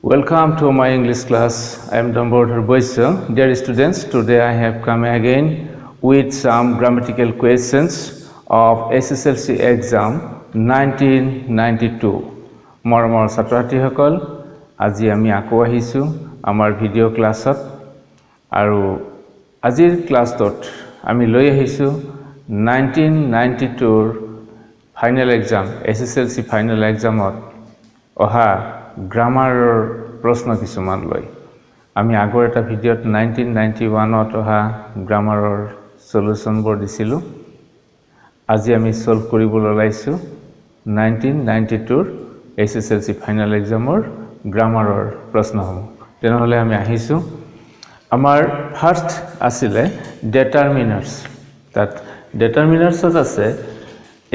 Welcome to my English class. I am Dambodhar Boisya. Dear students, today I have come again with some grammatical questions of SSLC exam 1992. Mormor Satrati Hakol, Aji Ami Ako Ahisu, Amar video class up. Aru Azir class dot Ami Loi Ahisu 1992 final exam, SSLC final exam of Oha. Grammar প্রশ্ন কিছুমান লয় আমি আগৰ এটা ভিডিওত 1991 ত অহা গ্ৰামাৰৰ solution বোৰ দিছিলো আজি আমি সলভ কৰিবলৈ লাইছো 1992 ৰ এসএসএলসি ফাইনাল এক্সামৰ গ্ৰামাৰৰ প্ৰশ্নসমূহ তেনেহলে আমি আহিছো আমাৰ ফাৰ্স্ট আছিল ডিটাৰমিনাৰ্স তাত ডিটাৰমিনাৰ্সত আছে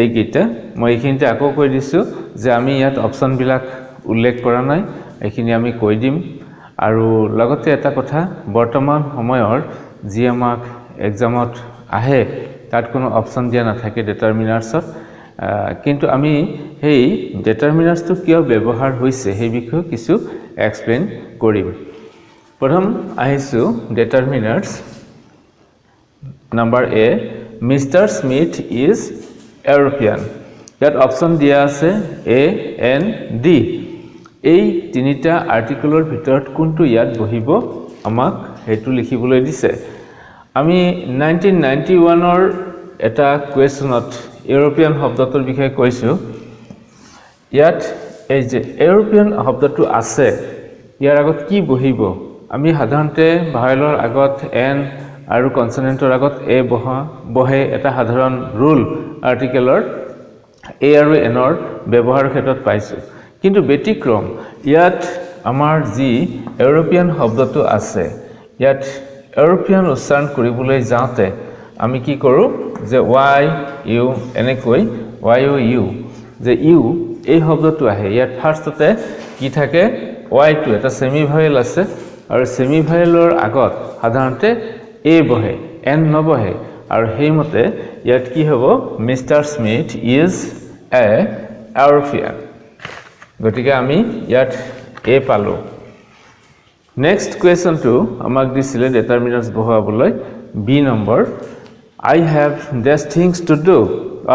এইকিটা মই এইখিনিতে আকৌ কৈ দিছো যে আমি ইয়াত অপচন বিলাক উল্লেখ কৰা নাই এখিনি আমি কৈ দিম আৰু লগতে এটা কথা বৰ্তমান সময়ৰ যি আমাক এক্সামত আহে তাত কোনো অপচন দিয়া নাথাকে ডিটাৰমিনাৰ্সত কিন্তু আমি হেই ডিটাৰমিনাৰ্সটো কিয় ব্যৱহাৰ হৈছে সেই বিষয়ে কিছু এক্সপ্লেইন কৰিম প্ৰথম আহিছো determiners number A mister Smith is European ইয়াত অপচন দিয়া আছে এ এন ডি এই তিনিটা আৰ্টিকলৰ ভিতৰত কোনটো ইয়াত বহিব আমাক হেতু লিখিবলৈ দিছে আমি 1991 ৰ এটা কোৱেশ্যনত ইউৰোপিয়ান শব্দটোৰ বিষয়ে কৈছো ইয়াত এই যে ইউৰোপিয়ান শব্দটো আছে ইয়াৰ আগত কি বহিব আমি সাধাৰণতে ভাৱেলৰ আগত এন আৰু কনসনেন্টৰ আগত এ বহে এটা সাধাৰণ ৰুল আৰ্টিকলৰ এ আৰু এনৰ ব্যৱহাৰৰ ক্ষেত্ৰত পাইছো কিন্তু ব্যতিক্ৰম ইয়াত আমাৰ যি ইউৰোপিয়ান শব্দটো আছে ইয়াত ইউৰোপিয়ান উচ্চাৰণ কৰিবলৈ যাওঁতে আমি কি কৰো যে ওয়াই ইউ এনেকৈ ওয়াই ইউ যে ইউ এই শব্দটো আহে ইয়াত ফাৰ্ষ্টতে কি থাকে ওয়াই টু এটা সেমি ভাৱেল আছে আৰু সেমি ভাৱেলৰ আগত সাধাৰণতে এ বহে এন নবহে আৰু হেইমতে ইয়াত কি হ'ব mister Smith is a European গতিকে আমি ইয়াত এ পালো নেক্সট কোৱেশ্যন টু আমাক দিছিলে ডিটাৰমিনাৰ্স বহাবলৈ B number I have this things to do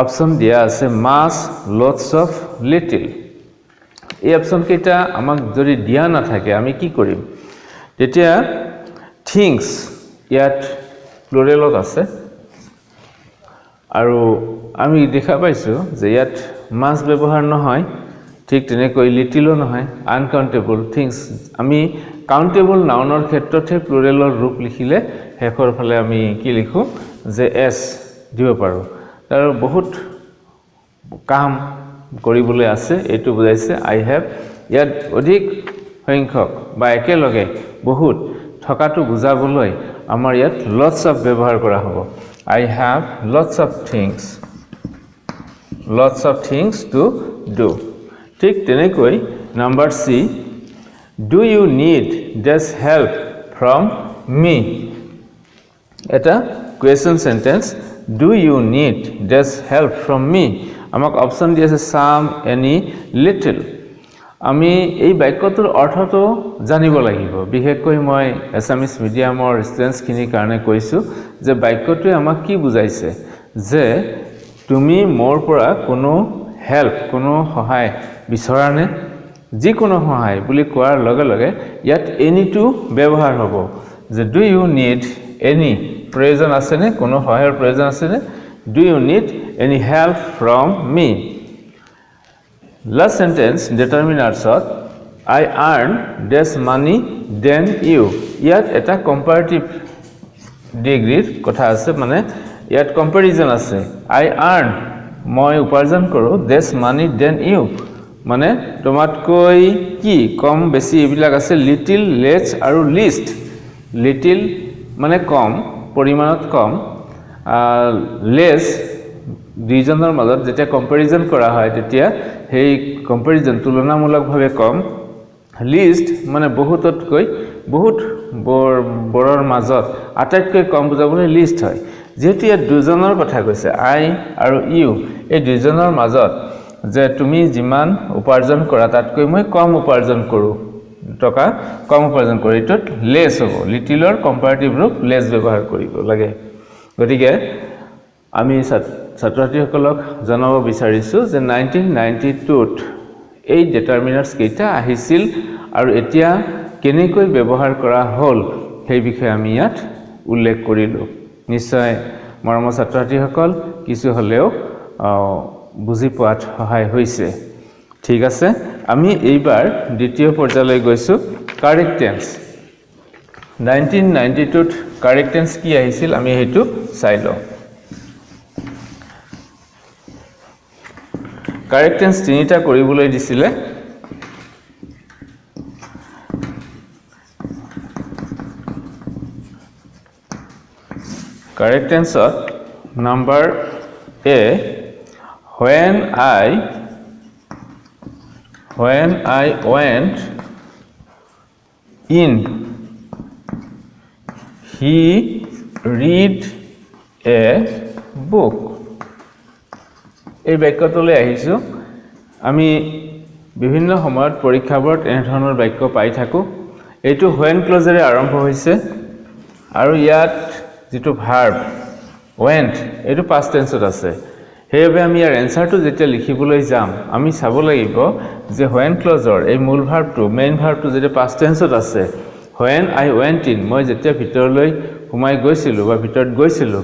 option দিয়া আছে মাছ লটস অফ লিটল এই অপচন কেইটা আমাক যদি দিয়া না থাকে আমি কি কৰিম তেতিয়া থিংস ইয়াত প্লুৰেলত আছে আৰু আমি দেখা পাইছো যে ইয়াত মাছ ব্যৱহাৰ নহয় ঠিক তেনেকৈ লিটিলো নহয় আনকাউন্টেবল থিংস আমি কাউন্টেবল নাউনৰ ক্ষেত্ৰতে প্লুৰেলৰ ৰূপ লিখিলে হেকৰ ফালে আমি কি লিখো যে এস দিব পাৰো তাৰ বহুত কাম কৰিবলৈ আছে এটো বুজাইছে আই হ্যাভ ইয়াত অধিক সংখ্যক বা একেলগে বহুত থকাটো বুজাবলৈ আমাৰ ইয়াত লটস অফ ব্যৱহাৰ কৰা হ'ব I have lots of things to do ঠিক তেনেকৈ number C do you need this help from me এটা question sentence do you need this help from me আমাক অপচন দি আছে সাম এনি লিটল আমি এই বাক্যটোৰ অৰ্থটো জানিব লাগিব বিশেষকৈ মই এছামিজ মিডিয়ামৰ ষ্টুডেন্টছ খিনিৰ কাৰণে কৈছো যে বাক্যটোৱে আমাক কি বুজাইছে যে তুমি মোৰ পৰা কোনো হেল্প কোনো সহায় বিচৰানে যিকোনো সহায় বুলি কোৱাৰ লগে লগে ইয়াত এনিটো ব্যৱহাৰ হ'ব যে ডু ইউ নিড এনি প্ৰয়োজন আছে নে কোনো সহায়ৰ প্ৰয়োজন আছে নে do you need any help from me last sentence ডিটাৰমিনাৰ্সত I earn this money then you ইয়াত এটা কম্পাৰেটিভ ডিগ্ৰীৰ কথা আছে মানে ইয়াত কম্পাৰিজন আছে আই আৰ্ন মই উপাৰ্জন কৰো দিস মানি দেন ইউ মানে তোমাতকৈ কি কম বেছি এইবিলাক আছে লিটিল লেছ আৰু লিষ্ট লিটিল মানে কম পৰিমাণত কম লেছ দুইজনৰ মাজত যেতিয়া কম্পাৰিজন কৰা হয় তেতিয়া সেই কম্পাৰিজন তুলনামূলকভাৱে কম লিষ্ট মানে বহুততকৈ বহুত বৰৰ মাজত আটাইতকৈ কম বুজাবলৈ লিষ্ট হয় যেহেতু ইয়াত দুজনৰ কথা কৈছে আই আৰু ইউ এই দুজনৰ মাজত যে তুমি যিমান উপাৰ্জন কৰা তাতকৈ মই কম উপাৰ্জন কৰো টকা কম উপাৰ্জন কৰে এটো লেস হ'ব লিটিলৰ কম্পাৰেটিভ ৰূপ লেস ব্যৱহাৰ কৰিব লাগে গতিকে আমি ছাত্ৰছাত্ৰীসকলক জনাব বিচাৰিছো যে 1992 ত এই ডিটাৰমিনাৰ্স কেইটা আহিছিল আৰু এতিয়া কেনেকৈ ব্যৱহাৰ কৰা হ'ল সেই বিষয়ে আমি ইয়াত উল্লেখ কৰিলো নিশ্চয় মৰমৰ ছাত্ৰছাত্ৰীসকল কিছু হলেও বুজি পোৱাত সহায় হৈছে ঠিক আছে আমি এইবাৰ দ্বিতীয় পৰ্যায়লৈ গৈছো কাৰেক্ট টেন্স 1992 ত কাৰেক্ট টেন্স কি আহিছিল আমি হেতু চাই লওঁ কাৰেক্ট টেন্স তিনিটা কৰিবলৈ দিছিলে Correct answer number A when I went in he read a book এই বাক্যটোলৈ আহিছো আমি বিভিন্ন সময়ত পৰীক্ষাবোৰত এনে ধৰণৰ বাক্য পাই থাকো এইটো when ক্লজেৰে আৰম্ভ হৈছে আৰু ইয়াত যেটো ভাৰ্ব went এটো past tense আছে হেবে আমি ইয়াৰ এনসাৰটো যেতিয়া লিখিবলৈ যাম আমি চাব লাগিব যে when ক্লজৰ এই মূল ভার্বটো মেইন ভার্বটো যেটা past tense আছে when I went in মই যেতিয়া ভিতৰলৈ সোমাই গৈছিলো বা ভিতৰত গৈছিলো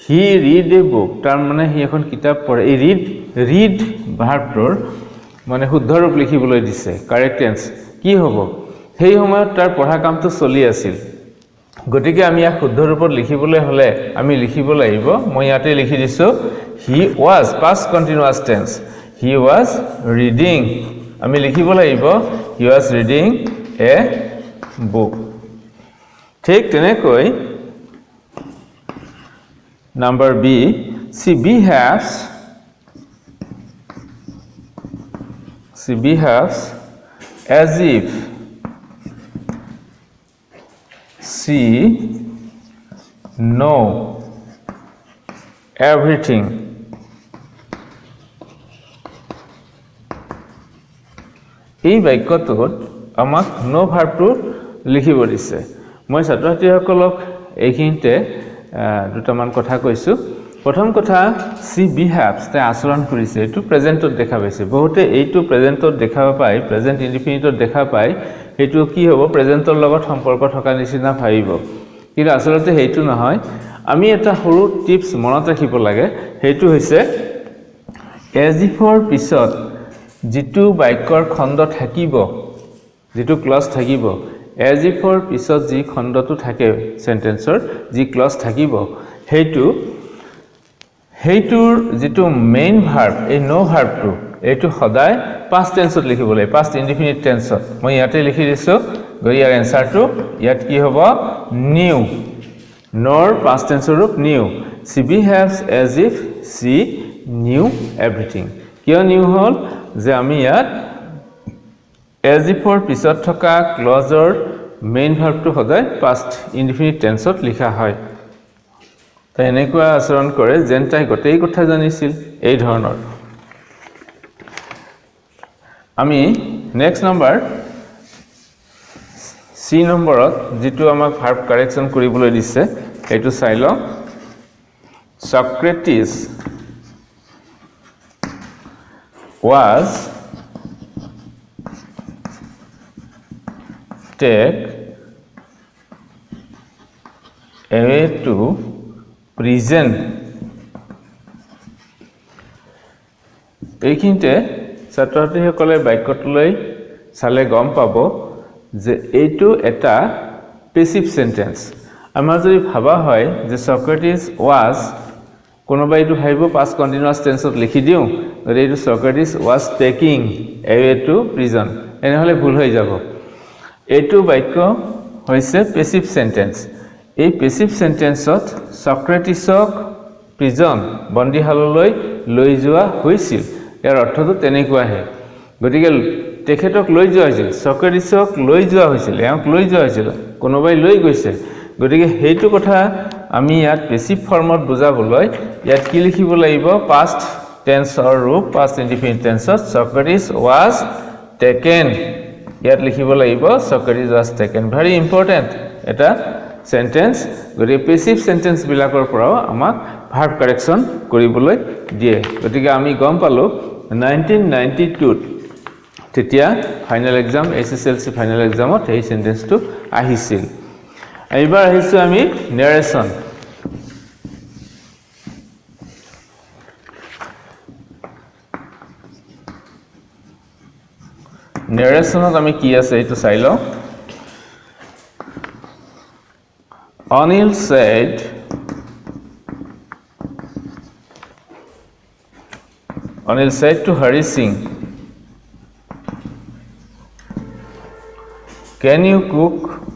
he read a book তাৰ মানে হি এখন কিতাপ পঢ়ে এই read ভাৰ্বটোৰ মানে শুদ্ধ ৰূপ লিখিবলৈ দিছে কাৰেক্ট টেন্স কি হ'ব সেই সময়ত তাৰ পঢ়া কামটো চলি আছিল গতিকে আমি ইয়াক শুদ্ধ ৰূপত লিখিবলৈ হলে আমি লিখিব লাগিব মই ইয়াতে লিখি দিছো he was past continuous tense he was reading আমি লিখিব লাগিব he was reading a book ঠিক তেনেকৈ number B she behaves as if she know everything এই বাক্যটোত আমাক নো ভার্বটো লিখিব দিছে মই ছাত্ৰছাত্ৰীসকলক এইখিনিতে দুটামান কথা কৈছো প্ৰথম কথা she behaves তে আচৰণ কৰিছে এটো প্ৰেজেন্টত দেখা পাইছে বহুতে এইটো প্ৰেজেন্টত দেখা পায় প্ৰেজেন্ট ইনডিফিনিটত দেখা পায় এটো কি হ'ব প্ৰেজেন্টৰ লগত সম্পৰ্ক থকা নিচিনা ভাবিব কিন্তু আসলতে হেইটো নহয় আমি এটা সৰু টিপস মনত ৰাখিব লাগে হেইটো হৈছে as if ৰ পিছত যেটো বাক্যৰ খণ্ড থাকিব যেটো ক্লজ থাকিব as if ৰ পিছত যি খণ্ডটো থাকে সেন্টেন্সৰ যি ক্লজ থাকিব হেইটোৰ যেটো মেইন ভার্ব এই নো ভার্বটো এটো সদায় past tenseত লিখিব লাগে past indefinite tenseত মই ইয়াতে লিখি দিছো গৰিয়াৰ এনসাৰটো ইয়াত কি হ'ব new nor past tense ৰূপ new she behaves as if she knew everything কিয় new হল যে আমি ইয়াত as if ৰ পিছত থকা ক্লজৰ মেইন ভাৰ্বটো সদায় past indefinite tenseত লিখা হয় তাই এনেকুৱা আচৰণ কৰে যেন তাই গোটেই কথা জানিছিল এই ধৰণৰ আমি নেক্সট নাম্বাৰ সি নম্বৰত যেটো আমাক ভাৰ্ব কাৰেকচন কৰিবলৈ দিছে এটো চাই ল Socrates was take away to prison এইখিনিতে ছাত্ৰছাত্ৰীসকলে বাক্যটোলৈ চালে গম পাব যে এইটো এটা পেসিভ সেন্টেন্স আমাৰ যদি ভাবা হয় যে Socrates was কোনোবাই এইটো ভাবিব past continuous tenseত লিখি দিও যে এইটো Socrates was taking away to prison এনেহলে ভুল হৈ যাব এইটো বাক্য হৈছে পেসিভ সেন্টেন্স এই পেসিভ সেন্টেন্সত Socratesক prison বন্দীশাললৈ লৈ যোৱা হৈছিল ইয়াৰ অৰ্থটো তেনেকুৱা হে গতিকে তেখেতক লৈ যোৱা হৈছিল Socratesক লৈ যোৱা হৈছিল এওক লৈ যোৱা হৈছিল কোনোবাই লৈ গৈছে গতিকে হেইটো কথা আমি ইয়াত পেসিভ ফৰ্মত বুজাবলৈ ইয়াত কি লিখিব লাগিব past tense or ৰূপ past indefinite tense Socrates was taken ইয়াত লিখিব লাগিব Socrates was taken very important এটা সেন্টেন্স গতি পেসিভ সেন্টেন্স বিলাকৰ পৰাও আমাক ভাৰ্ব কাৰেকশন কৰিবলৈ দিয়ে গতিকে আমি গম পালো 1992 তেতিয়া ফাইনাল এক্সাম এসএসএলসি ফাইনাল এক্সামত এই সেন্টেন্সটো আহিছিল এইবাৰ আহিছো আমি নেৰেশন নেৰেশনত আমি কি আছে এটো চাই লও Anil said to Hari Singh, can you cook?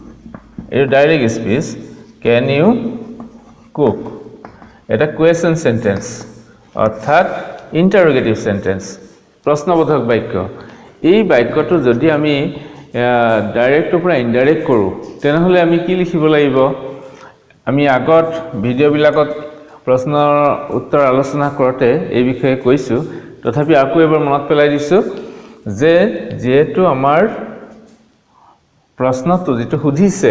A direct speech. Can you cook? It's a question sentence. অর্থাৎ interrogative sentence. প্রশ্নবোধক বাক্য এই বাক্যটো যদি আমি ডাইরেক্ট পৰা ইনডাইৰেক্ট কৰো তেনেহলে আমি কি লিখিব লাগিব আমি আগত ভিডিও বিলাকত প্ৰশ্ন উত্তৰ আলোচনা কৰতে এই বিষয়ে কৈছো তথাপি আকৌ এবাৰ মনত পেলাই দিছো যে যেটো আমাৰ প্ৰশ্নটো যেটো সুধিছে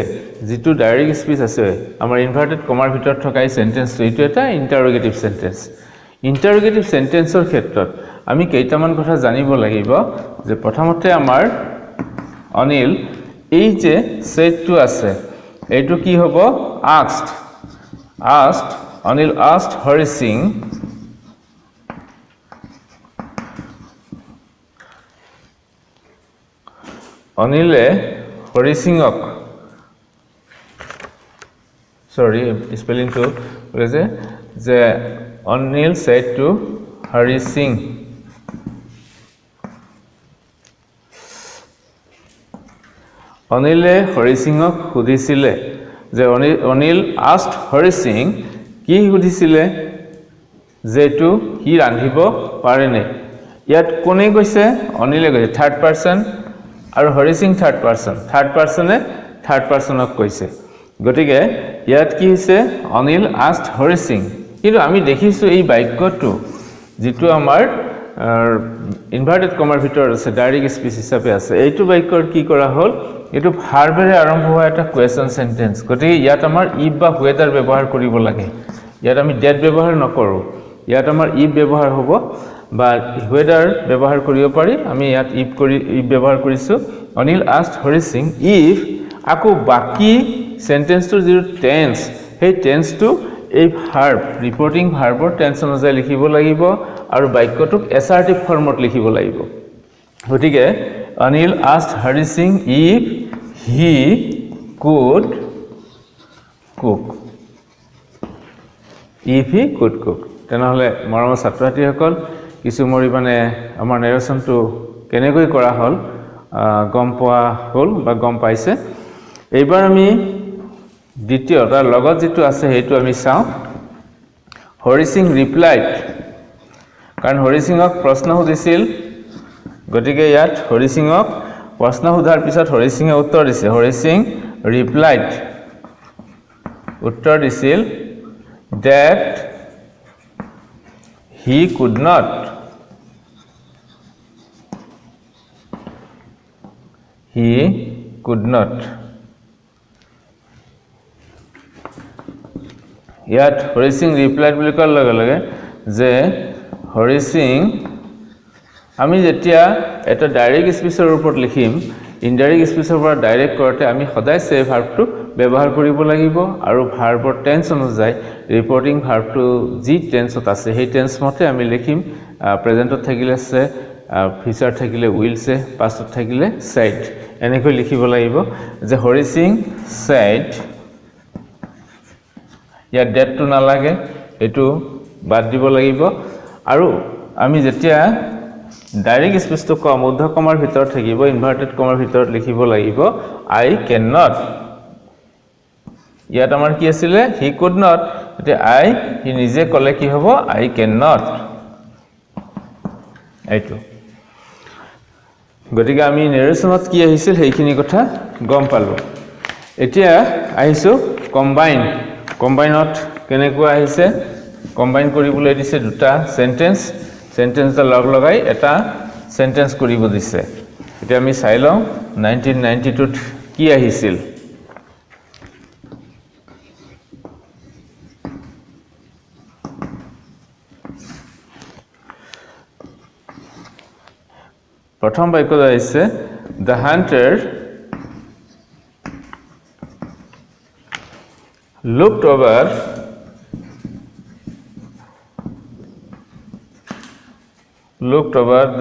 যেটো ডাইৰেক্ট স্পিচ আছে আমাৰ ইনভাৰ্টেড কমাৰ ভিতৰত থকা এই সেন্টেন্সটো এটো এটা ইন্টাৰোগেটিভ সেন্টেন্স ইন্টাৰোগেটিভ সেন্টেন্সৰ ক্ষেত্ৰত আমি কেইটামান কথা জানিব লাগিব যে প্ৰথমতে আমাৰ অনিল এই যে সেটটো আছে এইটো কি হ'ব asked Anil asked Hari Singh Anile Hari Singhok sorry spelling to যে Anil said to Hari Singh Anile Hari Singhok সুধিছিলে যে অনিল asked Hari Singh কি সুধিছিলে যেটো কি ৰান্ধিব পাৰে নে ইয়াত কোনে কৈছে অনিলে কৈছে থাৰ্ড পাৰসন আৰু Hari Singh থাৰ্ড পাৰসনে থাৰ্ড পাৰসনক কৈছে গতিকে ইয়াত কি হৈছে অনিল asked Hari Singh কিন্তু আমি দেখিছো এই বাক্যটো যেটো আমাৰ ইনভাৰ্টেড কমাৰ ভিতৰত আছে ডাইৰেক্ট স্পিচ হিচাপে আছে এইটো বাক্যৰ কি কৰা হল এটো ভাৰ্বেৰে আৰম্ভ হোৱা এটা কোৱেশ্চন সেন্টেন্স গতিকে ইয়াত আমাৰ ইফ বা হুৱেদাৰ ব্যৱহাৰ কৰিব লাগে ইয়াত আমি ডেট ব্যৱহাৰ নকৰো ইয়াত আমাৰ ইফ ব্যৱহাৰ হ'ব বা হুৱেদাৰ ব্যৱহাৰ কৰিব পাৰি আমি ইয়াত ইফ ব্যৱহাৰ কৰিছো Anil asked Hari Singh if আকৌ বাকি সেন্টেন্সটোৰ যে টেন্স সেই টেন্সটো এই ভাৰ্ব ৰিপৰ্টিং ভাৰ্বৰ টেন্স অনুযায়ী লিখিব লাগিব আৰু বাক্যটোক এসাৰ্টিভ ফৰ্মত লিখিব লাগিব গতিকে Anil asked Hari Singh if he could cook তেনেহলে মৰমৰ ছাত্ৰছাত্ৰীসকল কিছু মৰিবানে আমাৰ নেৰেশনটো কেনেকৈ কৰা হল গম পোৱা হল বা গম পাইছে এইবাৰ আমি দ্বিতীয় তাৰ লগত যেটো আছে হেতু আমি চাও Hari Singh replied কাৰণ Hari Singhক প্ৰশ্ন সুধিছিল গতিকে ইয়াত Hari Singhক প্ৰশ্ন সুধাৰ পিছত Hari Singhe উত্তৰ দিছে Hari Singh replied উত্তৰ দিছিল that he could not ইয়াত Hari Singh replied বুলি কোৱাৰ লগে লগে যে Hari Singh আমি যেতিয়া এটা ডাইৰেক্ট স্পিচৰ ওপৰত লিখিম ইনডাইৰেক্ট স্পিচৰ পৰা ডাইৰেক্ট কৰতে আমি সদায় সে ভাৰ্বটো ব্যৱহাৰ কৰিব লাগিব আৰু ভাৰ্বৰ টেন্স অনুযায়ী ৰিপৰ্টিং ভাৰ্বটো যি টেন্সত আছে সেই টেন্স মতে আমি লিখিম প্ৰেজেন্টত থাকিলে সে ফিউচাৰ থাকিলে উইল সে পাষ্টত থাকিলে said এনেকৈ লিখিব লাগিব যে Hari Singh said ইয়াত ডেটটো নালাগে এটো বাদ দিব লাগিব আৰু আমি যেতিয়া ডাইৰেক্ট স্পিচটো কম উদ্ধ কমাৰ ভিতৰত থাকিব ইনভাৰ্টেড কমাৰ ভিতৰত লিখিব লাগিব I cannot ইয়াত আমাৰ কি আছিল he could not এতে হি নিজে কলে কি হ'ব I cannot এইটো গতিকে আমি নেৰেশনত কি আহিছিল সেইখিনি কথা গম পালো এতিয়া আহিছো কম্বাইনত কেনেকুৱা আহিছে কম্বাইন কৰিবলৈ দিছে দুটা সেন্টেন্স লগ লগাই এটা সেন্টেন্স কৰিব দিছে এতিয়া আমি চাই লওঁ 1992 কি আহিছিল প্ৰথম বাক্যটো আহিছে the hunter looked over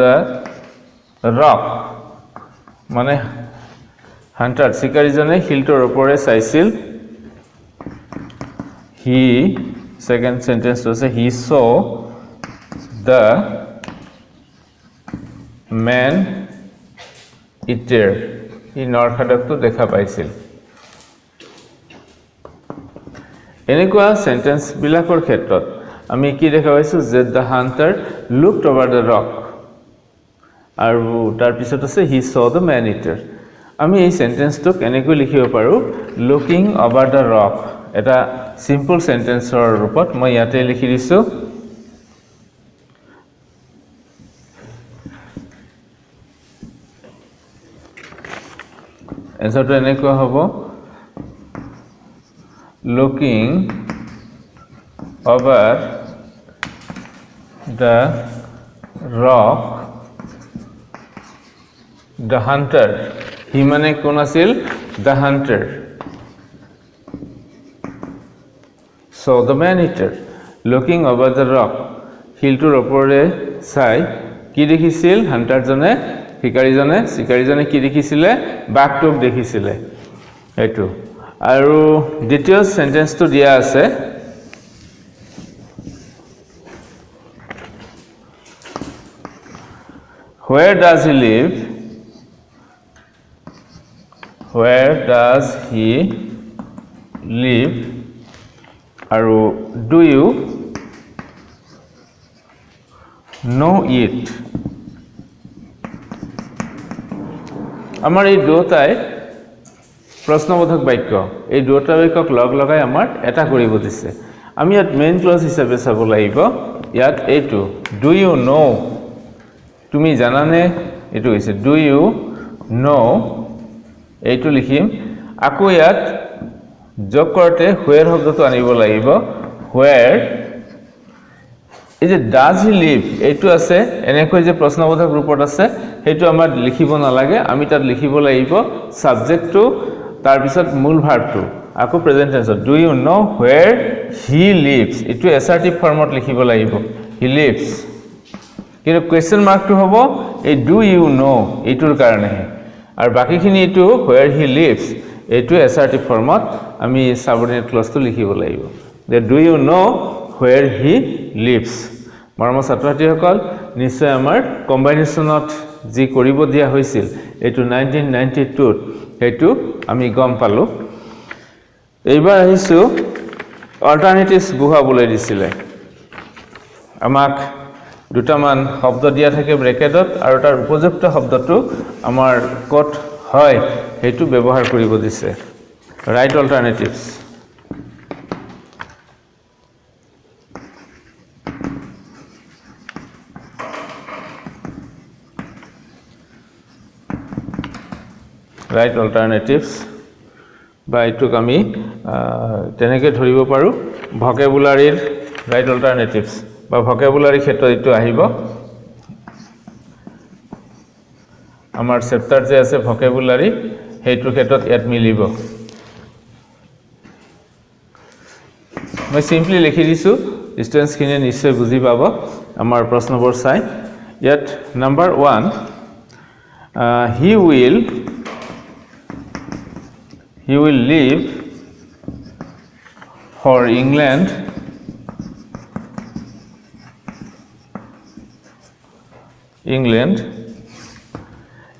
the rock মানে হান্টার শিকারীজনে হিলটোর উপরে চাইছিল he second sentence was he saw the man eater ই নৰখাদকটো দেখা পাইছিল এনেকুৱা সেন্টেন্স বিলাকৰ ক্ষেত্ৰত আমি কি দেখা পাইছো যে the hunter looked over the rock আৰু তাৰ পিছত আছে he saw the man eater আমি এই সেন্টেন্সটো কেনেকৈ লিখিব পাৰো looking over the rock এটা সিম্পল সেন্টেন্সৰ ৰূপত মই ইয়াতে লিখি দিছো এনসাৰটো এনেকুৱা হ'ব looking over the rock the hunter he মানে কোন আছিল the hunter so the man eater looking over the rock হিলটোৰ ওপৰে চাই কি দেখিছিল হান্টাৰ জনে শিকাৰীজনে কি দেখিছিলে বাঘটোক দেখিছিলে এটো আৰু দ্বিতীয় সেন্টেন্সটো দিয়া আছে where does he live আৰু do you know it আমাৰ এই দুটাই প্ৰশ্নবোধক বাক্য এই দুটা বাক্যক লগ লগাই আমাৰ এটা কৰিব দিছে আমি ইয়াত মেইন ক্লজ হিচাপে চাব লাগিব ইয়াত এইটো do you know তুমি জানানে এটো হৈছে do you know এইটো লিখিম আকৌ ইয়াত যোগ কৰতে where শব্দটো আনিব লাগিব where এই যে does he live এইটো আছে এনেকৈ যে প্ৰশ্নবোধক ৰূপত আছে হেতু আমাৰ লিখিব নালাগে আমি তাত লিখিব লাগিব সাবজেক্টটো তাৰ পিছত মূল ভাৰ্বটো আকৌ present tense do you know where he lives এটো assertive ফৰ্মত লিখিব লাগিব he lives কিন্তু কোৱেশ্চন মাৰ্কটো হ'ব এই do you know এটোৰ কাৰণে আৰু বাকিখিনি এটো where he lives এটো assertive ফৰ্মত আমি সাবঅৰ্ডিনেট ক্লজটো লিখিব লাগিব that do you know where he lives মৰমৰ ছাত্ৰছাত্ৰীসকল নিশ্চয় আমাৰ কম্বাইনেশ্যনত যি কৰিব দিয়া হৈছিল এটো 1992 হেতু আমি গম পালো এইবাৰ আহিছো অল্টাৰনেটিভস বুহাবলৈ দিছিলে আমাক দুটামান শব্দ দিয়া থাকে ব্ৰেকেটত আৰু তাৰ উপযুক্ত শব্দটো আমাৰ কত হয় হেতু ব্যৱহাৰ কৰিব দিছে ৰাইট অল্টাৰনেটিভস right alternatives বা এটুক আমি তেনেকৈ ধৰিব পাৰো ভকেবুলাৰীৰ right alternatives বা ভকেবুলাৰী ক্ষেত্ৰত এটো আহিব আমাৰ চেপ্টাৰ যে আছে ভকেবুলাৰী হেইটোৰ ক্ষেত্ৰত ইয়াত মিলিব মই সিম্পলি লিখি দিছো ষ্টুডেন্টস খিনি নিশ্চয় বুজি পাব আমাৰ প্ৰশ্নবোৰ চাই ইয়াত number 1 he will leave for England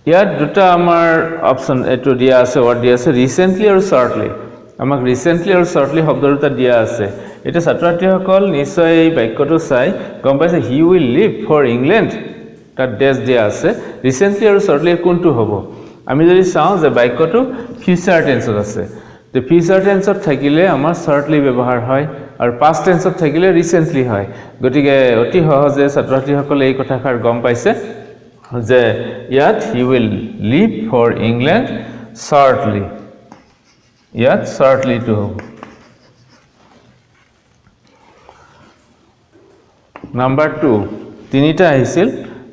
ইয়াত দুটা আমাৰ অপচন এটো দিয়া আছে ওয়াৰ্ড দিয়া আছে ৰিসেন্টলি আৰু শৰ্টলি আমাক ৰিসেন্টলি আৰু শৰ্টলি শব্দ দুটা দিয়া আছে এটা ছাত্ৰছাত্ৰীসকল নিশ্চয় এই বাক্যটো চাই গম পাইছে he will leave for England তাত ডেস দিয়া আছে রিসেন্টলি আৰু শৰ্টলি কোনটো হ'ব আমি যদি চাও যে বাক্যটো ফিউচাৰ টেন্সত আছে তে ফিউচাৰ টেন্সত থাকিলে আমাৰ শৰ্টলি ব্যৱহাৰ হয় আৰু পাস্ট টেন্সত থাকিলে ৰিসেন্টলি হয় গতিকে অতি সহজে ছাত্ৰছাত্ৰীসকলে এই কথাষাৰ গম পাইছে যে ইয়াত he will leave for England shortly ইয়াত shortly to হ'ব number 2 তিনিটা আহিছিল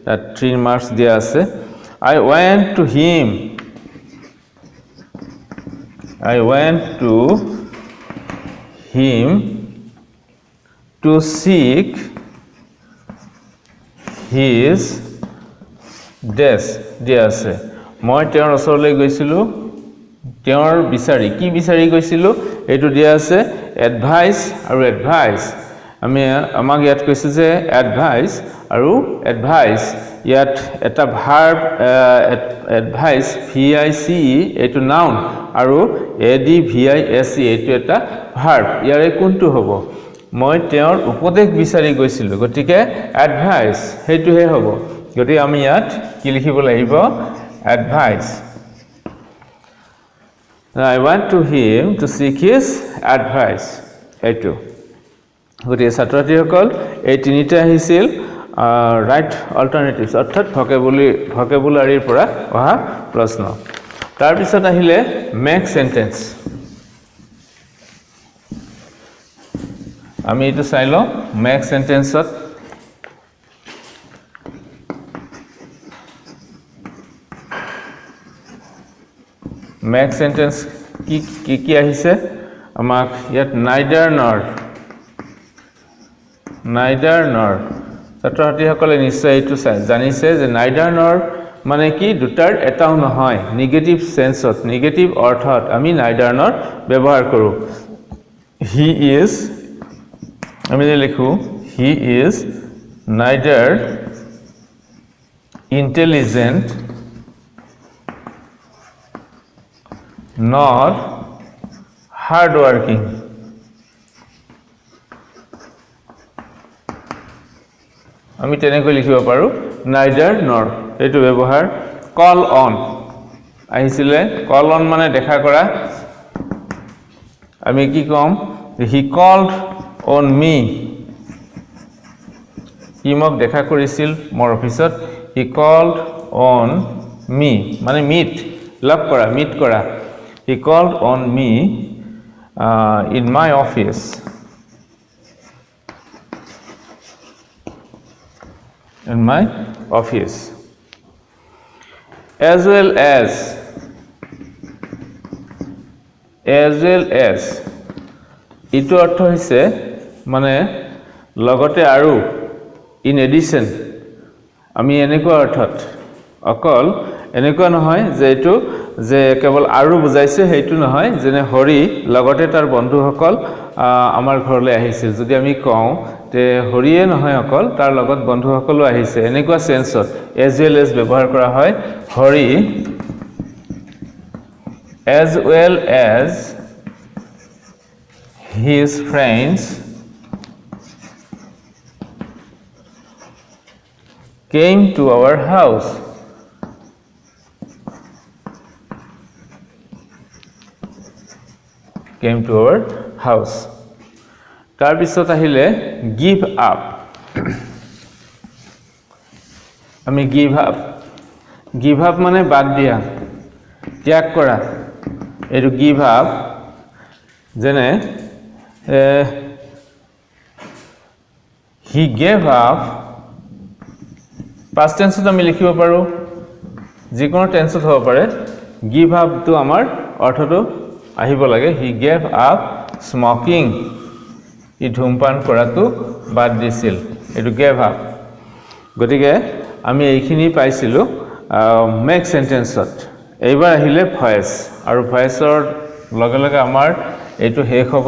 that 3 marks দিয়া আছে I went to him to seek his death দিয়া আছে মই তেওঁৰ ওচৰলৈ গৈছিলো তেওঁৰ বিচাৰি কি বিচাৰি গৈছিলো এটো দিয়া আছে এডভাইস আৰু এডভাইস আমি আমাক ইয়াত কৈছে যে এডভাইস আৰু এডভাইস ইয়াত এটা ভাৰ্ব এডভাইস VICE এটো নাউন আৰু ADVISE এটো এটা ভাৰ্ব ইয়াৰে কোনটো হ'ব মই তেওঁৰ উপদেশ বিচাৰি গৈছিলো গতিকে এডভাইস হেতুহে হ'ব গতিকে আমি ইয়াত কি লিখিব লাগিব advice I went to him to seek his advice এটো গতিকে ছাত্ৰছাত্ৰীসকল এই তিনিটা আহিছিল ৰাইট অল্টাৰনেটিভছ অৰ্থাৎ ভকেবুলাৰীৰ পৰা অহা প্ৰশ্ন তাৰ পিছত আহিলে মেক সেন্টেন্স আমি এটো চাই লওঁ মেক সেন্টেন্সত মেক সেন্টেন্স কি আহিছে আমাক ইয়াত neither nor ছাত্ৰছাত্ৰীসকলে নিশ্চয় এইটো জানিছে যে neither nor মানে কি দুটাৰ এটাও নহয় নেগেটিভ সেন্সত নেগেটিভ অৰ্থত আমি neither nor ব্যৱহাৰ কৰো he is আমি লিখো he is neither intelligent nor hardworking আমি তেনেকৈ লিখিব পাৰো neither nor এটো ব্যৱহাৰ call on আহিছিলে call on মানে দেখা কৰা আমি কি কম he called on me ই মোক দেখা কৰিছিল মোৰ অফিসত he called on me মানে meet কৰা he called on me in my office as well as ito অৰ্থ হৈছে মানে লগতে আৰু in addition আমি এনেকুৱা অৰ্থত অকল এনেকুৱা নহয় যে এটো যে কেৱল আৰু বুজাইছে হেতু নহয় যেনে হৰি লগতে তাৰ বন্ধুসকল আমাৰ ঘৰলৈ আহিছিল যদি আমি কওঁ তে হৰিয়ে নহয় অকল তাৰ লগত বন্ধুসকল আহিছে এনেকুৱা সেন্সত as well as ব্যৱহাৰ কৰা হয় Hari as well as his friends came to our house তাৰ পিছত আহিলে give up আমি give up মানে বাদ দিয়া ত্যাগ কৰা এটো give up যেনে he gave up past tense আমি লিখিব পাৰো যিকোনো টেন্সত হ'ব পাৰে give up তো আমাৰ অৰ্থটো আহিব লাগে he gave up smoking ই ধূমপান কৰাটো বাদ দিছিল এটো gave up গতিকে আমি এইখিনি পাইছিলো মেক সেন্টেন্সত এইবাৰ আহিলে ভয়েস আৰু ভয়েসৰ লগে লগে আমাৰ এটো শেষ হ'ব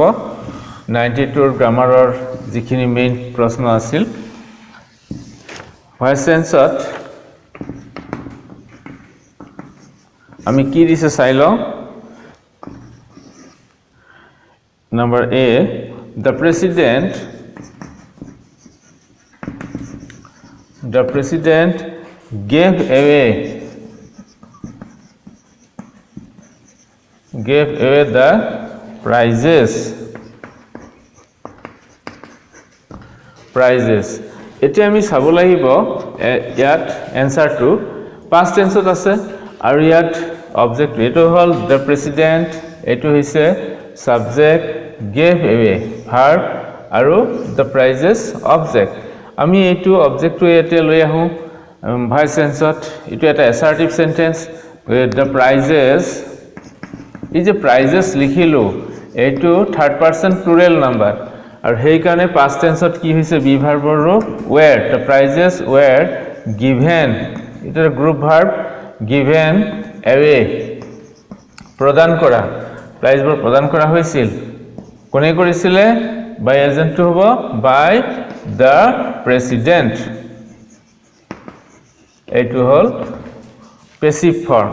92 গ্ৰামাৰৰ যিখিনি মেইন প্ৰশ্ন আছিল ভয়েস সেন্সত আমি কি দিছে চাই লওঁ Number A, the president gave away the prizes এতিয়া আমি চাব লাগিব ইয়াত এনসারটো past tense আছে আৰু ইয়াত অবজেক্ট এটো হল the president এটো হৈছে subject gave away verb আৰু the prizes object আমি এটো অবজেক্টটো এতে লৈ আহো voice tenseত এটো এটা assertive sentence the prizes এই যে prizes লিখিলো এটো third person plural number আৰু হেই কাৰণে past tenseত কি হৈছে be verb ৰ were the prizes were given এটা group verb given away প্ৰদান কৰা প্ৰাইজ বোৰ প্ৰদান কৰা হৈছিল কোনে কৰিছিলে by agent to হ'ব by the president এটো হল passive form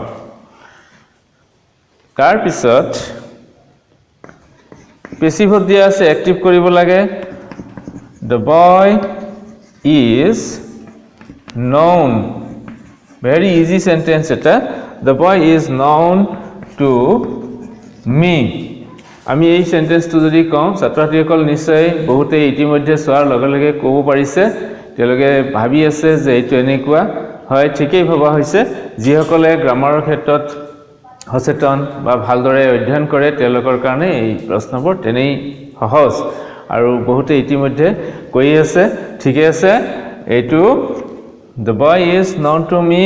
তাৰ পিছত passive দিয়া আছে active কৰিব লাগে the boy is known very easy sentence eta the boy is known to me আমি এই সেন্টেন্সটো যদি কম ছাত্ৰছাত্ৰীসকল নিশ্চয় বহুতে ইতিমধ্যে সোৱাৰ লগে লগে ক'ব পাৰিছে তেওঁলোকে ভাবি আছে যে এইটো এনেকুৱা হয় ঠিকই ভাবা হৈছে যিসকলে গ্ৰামাৰৰ ক্ষেত্ৰত সচেতন বা ভালদৰে অধ্যয়ন কৰে তেওঁলোকৰ কাৰণে এই প্ৰশ্নবোৰ তেনেই সহজ আৰু বহুতে ইতিমধ্যে কৈ আছে ঠিক আছে এইটো the boy is known to me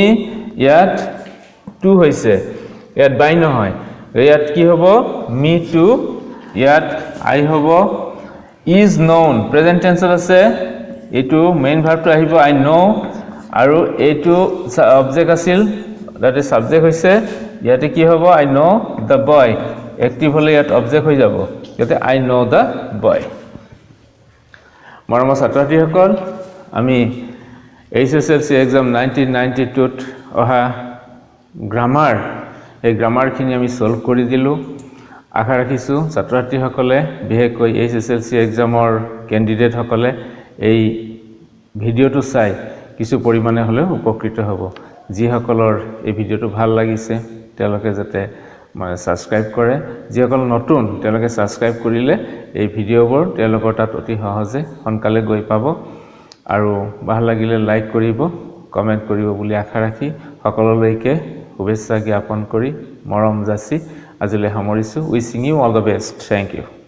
ইয়াত to হৈছে ইয়াত by নহয় ইয়াত কি হ'ব me to ইয়াত I হ'ব is known present tense আছে এটো মেইন ভার্বটো আহিব I know আৰু এটো অবজেক্ট আছিল that is subject হৈছে ইয়াতে কি হ'ব I know the boy active হলে ইয়াত অবজেক্ট হৈ যাব ইয়াতে I know the boy মৰমৰ ছাত্ৰছাত্ৰীসকল আমি HSLC exam 1992 ত অহা গ্ৰামাৰ এই গ্ৰামাৰখিনি আমি সলভ কৰি দিলো আশা ৰাখিছো ছাত্ৰছাত্ৰীসকলে বিশেষকৈ HSLC এক্সামৰ ক্যান্ডিডেট সকলে এই ভিডিওটো চাই কিছু পৰিমাণে হলে উপকৃত হ'ব যি সকলৰ এই ভিডিওটো ভাল লাগিছে তেওঁলোকে যাতে মানে সাবস্ক্ৰাইব কৰে যি সকল নতুন তেওঁলোকে সাবস্ক্ৰাইব কৰিলে এই ভিডিওবোৰ তেওঁলোকৰ তাত অতি সহজে সোনকালে গৈ পাব আৰু ভাল লাগিলে লাইক কৰিব কমেন্ট কৰিব বুলি আশা ৰাখি সকলোলৈকে শুভেচ্ছা জ্ঞাপন কৰি মৰম যাচি আজিলৈ সামৰিছো wishing you all the best thank U